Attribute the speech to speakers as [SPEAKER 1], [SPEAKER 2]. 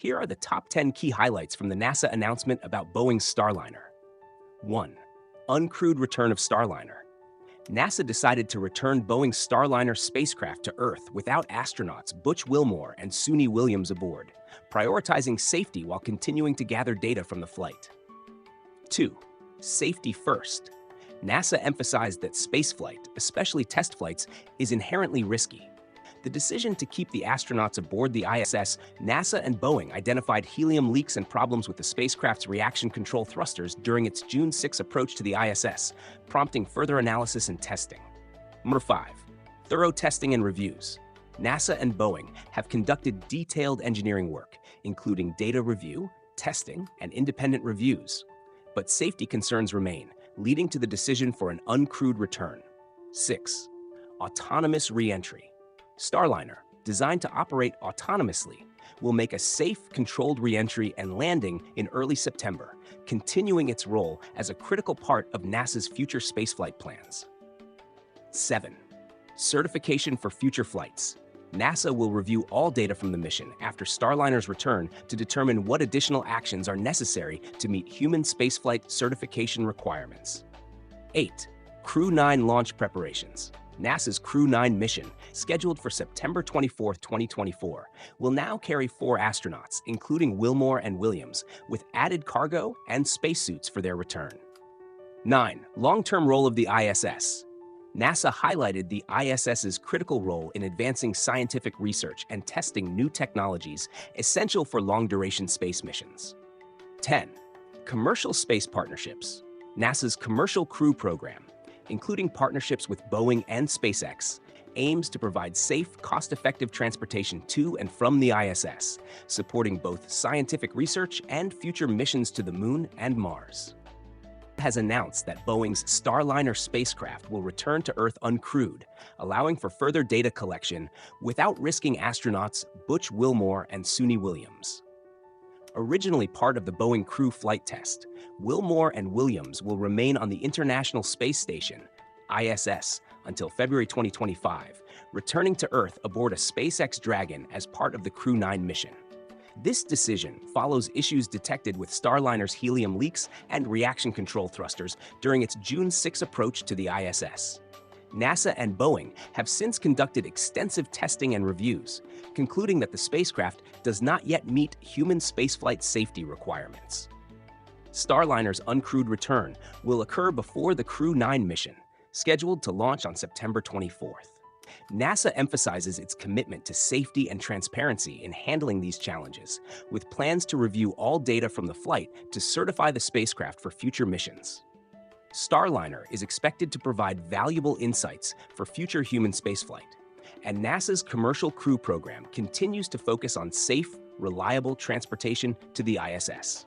[SPEAKER 1] Here are the top 10 key highlights from the NASA announcement about Boeing's Starliner. 1. Uncrewed Return of Starliner. NASA decided to return Boeing's Starliner-Spacecraft to Earth without astronauts Butch Wilmore and Suni Williams aboard, prioritizing safety while continuing to gather data from the flight. 2. Safety first. NASA emphasized that spaceflight, especially test flights, is inherently risky. The decision to keep the astronauts aboard the ISS, NASA and Boeing identified helium leaks and problems with the spacecraft's reaction control thrusters during its June 6 approach to the ISS, prompting further analysis and testing. Number 5. Thorough testing and reviews. NASA and Boeing have conducted detailed engineering work, including data review, testing, and independent reviews. But safety concerns remain, leading to the decision for an uncrewed return. 6. Autonomous re-entry. Starliner, designed to operate autonomously, will make a safe, controlled re-entry and landing in early September, continuing its role as a critical part of NASA's future spaceflight plans. 7. Certification for future flights. NASA will review all data from the mission after Starliner's return to determine what additional actions are necessary to meet human spaceflight certification requirements. 8. Crew 9 launch preparations. NASA's Crew 9 mission, scheduled for September 24, 2024, will now carry 4 astronauts, including Wilmore and Williams, with added cargo and spacesuits for their return. 9. Long-term role of the ISS. NASA highlighted the ISS's critical role in advancing scientific research and testing new technologies essential for long-duration space missions. 10. Commercial space partnerships. NASA's Commercial Crew Program, including partnerships with Boeing and SpaceX, aims to provide safe, cost-effective transportation to and from the ISS, supporting both scientific research and future missions to the Moon and Mars. Has announced that Boeing's Starliner spacecraft will return to Earth uncrewed, allowing for further data collection without risking astronauts Butch Wilmore and Suni Williams. Originally part of the Boeing crew flight test, Wilmore and Williams will remain on the International Space Station, ISS, until February 2025, returning to Earth aboard a SpaceX Dragon as part of the Crew 9 mission. This decision follows issues detected with Starliner's helium leaks and reaction control thrusters during its June 6 approach to the ISS. NASA and Boeing have since conducted extensive testing and reviews, concluding that the spacecraft does not yet meet human spaceflight safety requirements. Starliner's uncrewed return will occur before the Crew 9 mission, scheduled to launch on September 24th. NASA emphasizes its commitment to safety and transparency in handling these challenges, with plans to review all data from the flight to certify the spacecraft for future missions. Starliner is expected to provide valuable insights for future human spaceflight, and NASA's Commercial Crew Program continues to focus on safe, reliable transportation to the ISS.